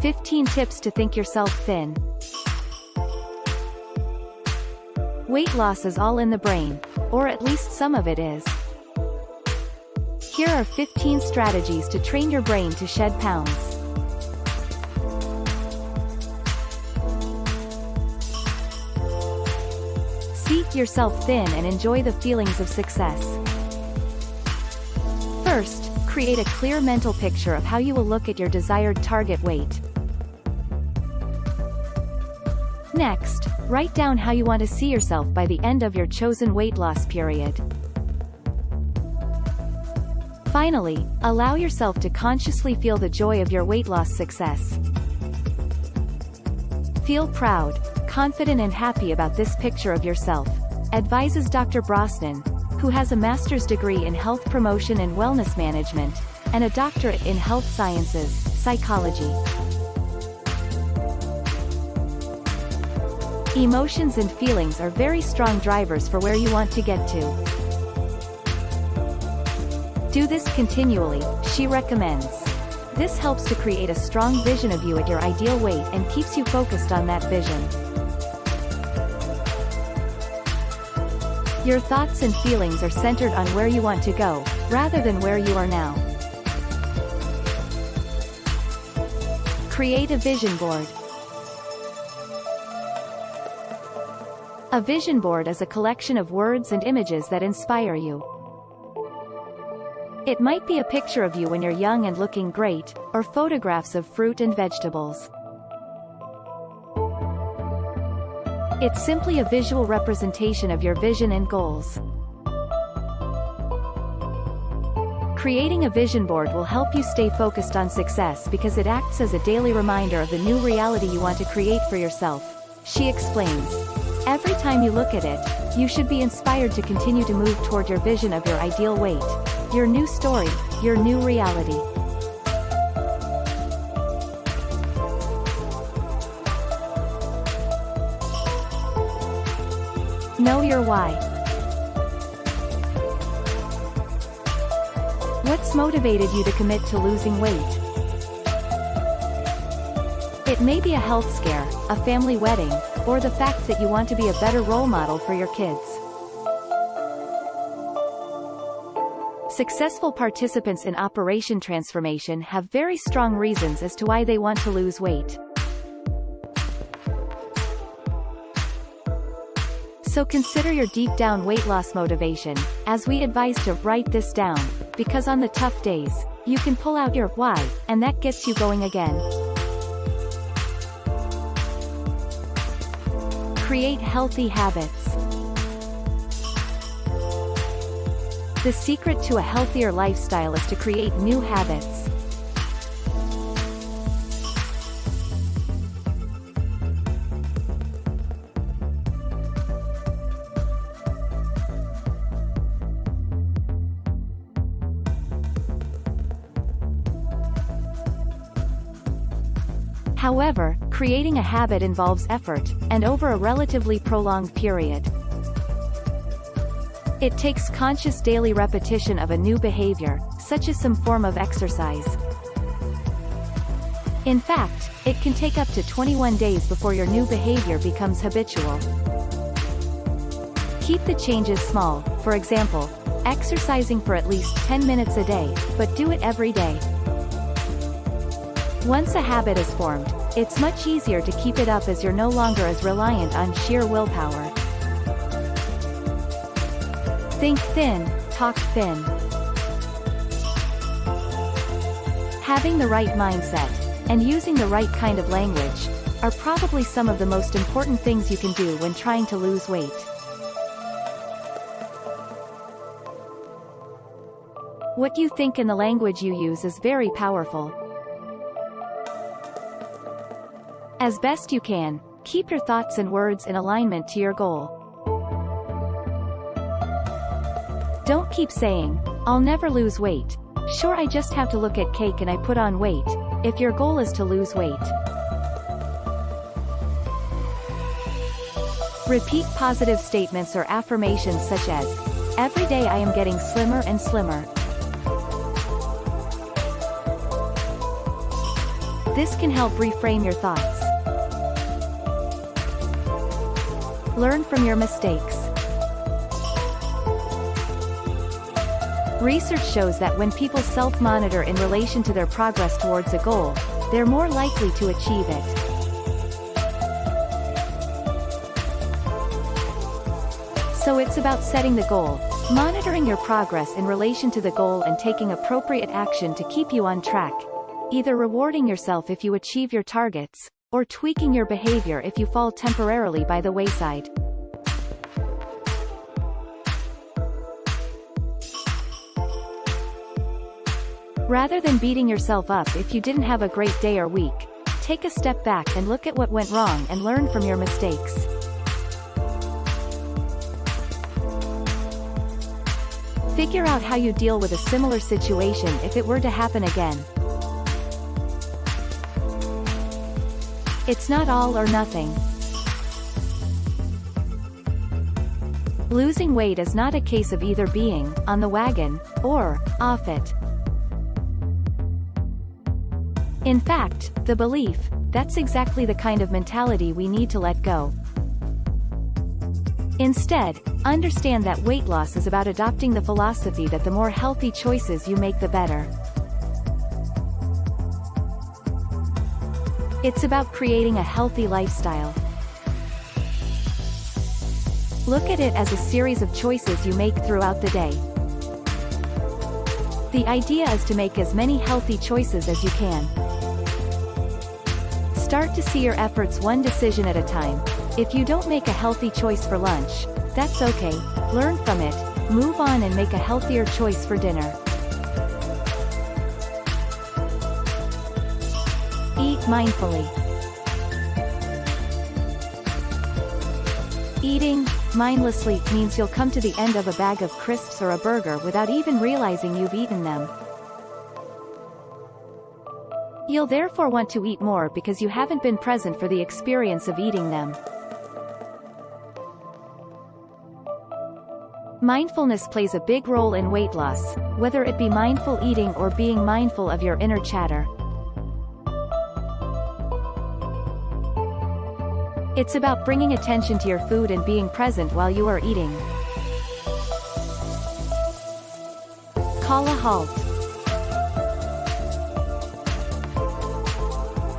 15 tips to think yourself thin. Weight loss is all in the brain, or at least some of it is. Here are 15 strategies to train your brain to shed pounds. See yourself thin and enjoy the feelings of success. First, create a clear mental picture of how you will look at your desired target weight. Next, write down how you want to see yourself by the end of your chosen weight loss period. Finally, allow yourself to consciously feel the joy of your weight loss success. Feel proud, confident and happy about this picture of yourself, advises Dr. Brosnan, who has a master's degree in health promotion and wellness management, and a doctorate in health sciences, psychology. Emotions and feelings are very strong drivers for where you want to get to. Do this continually, she recommends. This helps to create a strong vision of you at your ideal weight and keeps you focused on that vision. Your thoughts and feelings are centered on where you want to go, rather than where you are now. Create a vision board. A vision board is a collection of words and images that inspire you. It might be a picture of you when you're young and looking great, or photographs of fruit and vegetables. It's simply a visual representation of your vision and goals. Creating a vision board will help you stay focused on success because it acts as a daily reminder of the new reality you want to create for yourself, she explains. Every time you look at it, you should be inspired to continue to move toward your vision of your ideal weight, your new story, your new reality. Know your why. What's motivated you to commit to losing weight? It may be a health scare, a family wedding, or the fact that you want to be a better role model for your kids. Successful participants in Operation Transformation have very strong reasons as to why they want to lose weight. So consider your deep down weight loss motivation, as we advise to write this down, because on the tough days, you can pull out your why, and that gets you going again. Create healthy habits. The secret to a healthier lifestyle is to create new habits. However, creating a habit involves effort, and over a relatively prolonged period. It takes conscious daily repetition of a new behavior, such as some form of exercise. In fact, it can take up to 21 days before your new behavior becomes habitual. Keep the changes small, for example, exercising for at least 10 minutes a day, but do it every day. Once a habit is formed, it's much easier to keep it up as you're no longer as reliant on sheer willpower. Think thin, talk thin. Having the right mindset, and using the right kind of language, are probably some of the most important things you can do when trying to lose weight. What you think and the language you use is very powerful. As best you can, keep your thoughts and words in alignment to your goal. Don't keep saying, "I'll never lose weight. Sure, I just have to look at cake and I put on weight," if your goal is to lose weight. Repeat positive statements or affirmations such as, "Every day I am getting slimmer and slimmer." This can help reframe your thoughts. Learn from your mistakes. Research shows that when people self-monitor in relation to their progress towards a goal, they're more likely to achieve it. So it's about setting the goal, monitoring your progress in relation to the goal and taking appropriate action to keep you on track, either rewarding yourself if you achieve your targets, or tweaking your behavior if you fall temporarily by the wayside. Rather than beating yourself up if you didn't have a great day or week, take a step back and look at what went wrong and learn from your mistakes. Figure out how you deal with a similar situation if it were to happen again. It's not all or nothing. Losing weight is not a case of either being on the wagon or off it. In fact, the belief, that's exactly the kind of mentality we need to let go. Instead, understand that weight loss is about adopting the philosophy that the more healthy choices you make, the better. It's about creating a healthy lifestyle. Look at it as a series of choices you make throughout the day. The idea is to make as many healthy choices as you can. Start to see your efforts one decision at a time. If you don't make a healthy choice for lunch, that's okay. Learn from it, move on and make a healthier choice for dinner. Eat mindfully. Eating mindlessly means you'll come to the end of a bag of crisps or a burger without even realizing you've eaten them. You'll therefore want to eat more because you haven't been present for the experience of eating them. Mindfulness plays a big role in weight loss, whether it be mindful eating or being mindful of your inner chatter. It's about bringing attention to your food and being present while you are eating. Call a halt.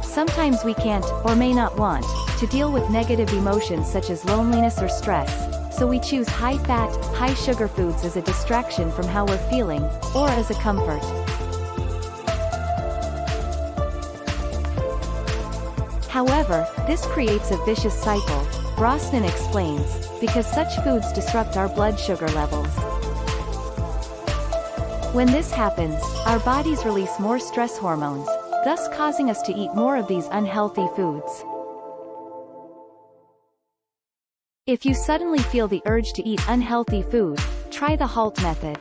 Sometimes we can't, or may not want, to deal with negative emotions such as loneliness or stress, so we choose high-fat, high-sugar foods as a distraction from how we're feeling, or as a comfort. However, this creates a vicious cycle, Brosnan explains, because such foods disrupt our blood sugar levels. When this happens, our bodies release more stress hormones, thus causing us to eat more of these unhealthy foods. If you suddenly feel the urge to eat unhealthy food, try the HALT method.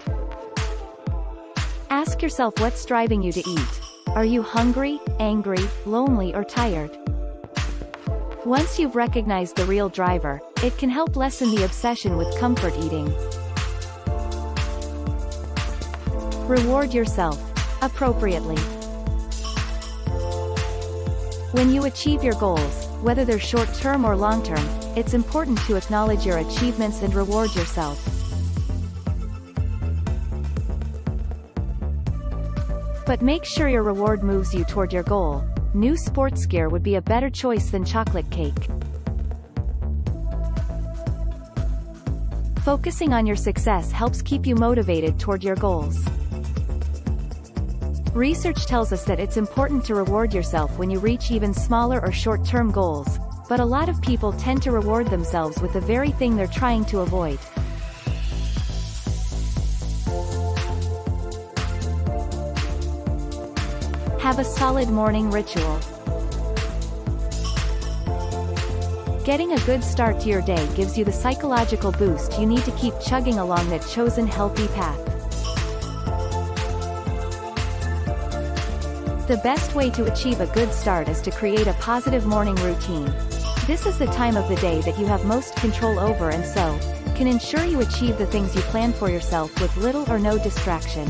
Ask yourself what's driving you to eat. Are you hungry, angry, lonely or tired? Once you've recognized the real driver, it can help lessen the obsession with comfort eating. Reward yourself appropriately. When you achieve your goals, whether they're short-term or long-term, it's important to acknowledge your achievements and reward yourself. But make sure your reward moves you toward your goal. New sports gear would be a better choice than chocolate cake. Focusing on your success helps keep you motivated toward your goals. Research tells us that it's important to reward yourself when you reach even smaller or short-term goals, but a lot of people tend to reward themselves with the very thing they're trying to avoid. Have a solid morning ritual. Getting a good start to your day gives you the psychological boost you need to keep chugging along that chosen healthy path. The best way to achieve a good start is to create a positive morning routine. This is the time of the day that you have most control over and so, can ensure you achieve the things you plan for yourself with little or no distraction.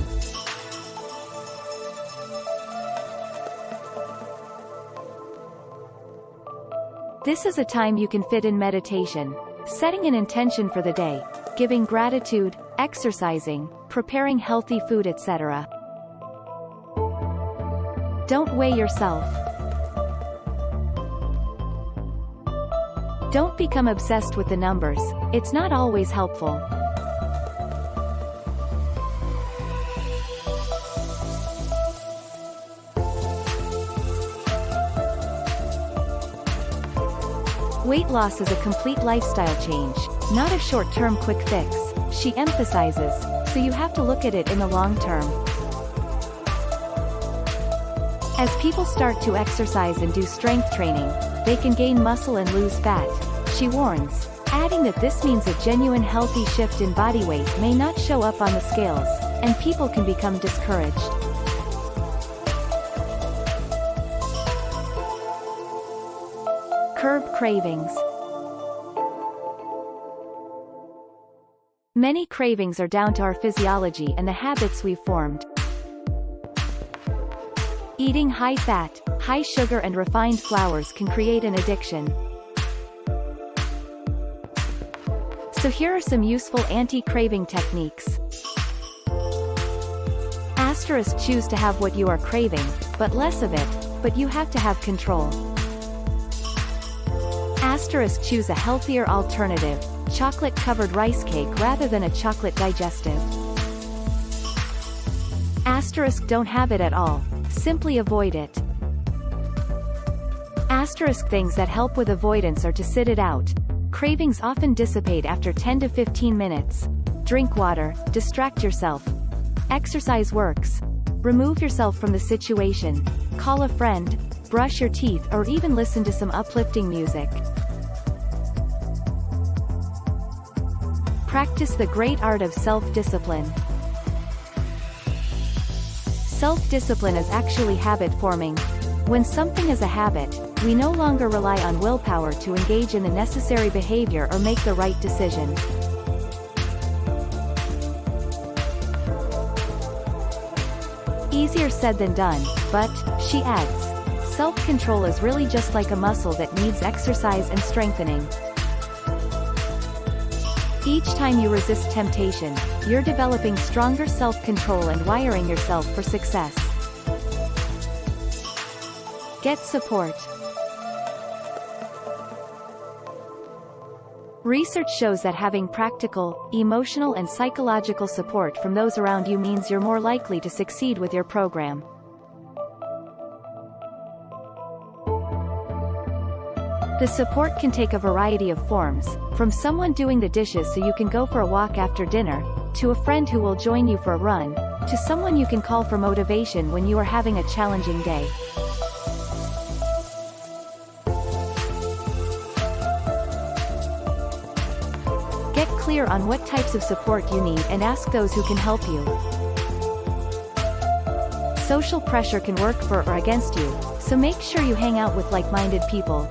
This is a time you can fit in meditation, setting an intention for the day, giving gratitude, exercising, preparing healthy food, etc. Don't weigh yourself. Don't become obsessed with the numbers, it's not always helpful. Weight loss is a complete lifestyle change, not a short-term quick fix, she emphasizes, so you have to look at it in the long term. As people start to exercise and do strength training, they can gain muscle and lose fat, she warns, adding that this means a genuine healthy shift in body weight may not show up on the scales, and people can become discouraged. Curb cravings. Many cravings are down to our physiology and the habits we've formed. Eating high-fat, high-sugar and refined flours can create an addiction. So here are some useful anti-craving techniques. Asterisk: choose to have what you are craving, but less of it, but you have to have control. Asterisk: choose a healthier alternative, chocolate-covered rice cake rather than a chocolate digestive. Asterisk: don't have it at all, simply avoid it. Asterisk: things that help with avoidance are to sit it out. Cravings often dissipate after 10 to 15 minutes. Drink water, distract yourself. Exercise works. Remove yourself from the situation. Call a friend, brush your teeth or even listen to some uplifting music. Practice the great art of self-discipline. Self-discipline is actually habit-forming. When something is a habit, we no longer rely on willpower to engage in the necessary behavior or make the right decision. Easier said than done, but, she adds, self-control is really just like a muscle that needs exercise and strengthening. Each time you resist temptation, you're developing stronger self-control and wiring yourself for success. Get support. Research shows that having practical, emotional and psychological support from those around you means you're more likely to succeed with your program. The support can take a variety of forms, from someone doing the dishes so you can go for a walk after dinner, to a friend who will join you for a run, to someone you can call for motivation when you are having a challenging day. Get clear on what types of support you need and ask those who can help you. Social pressure can work for or against you, so make sure you hang out with like-minded people.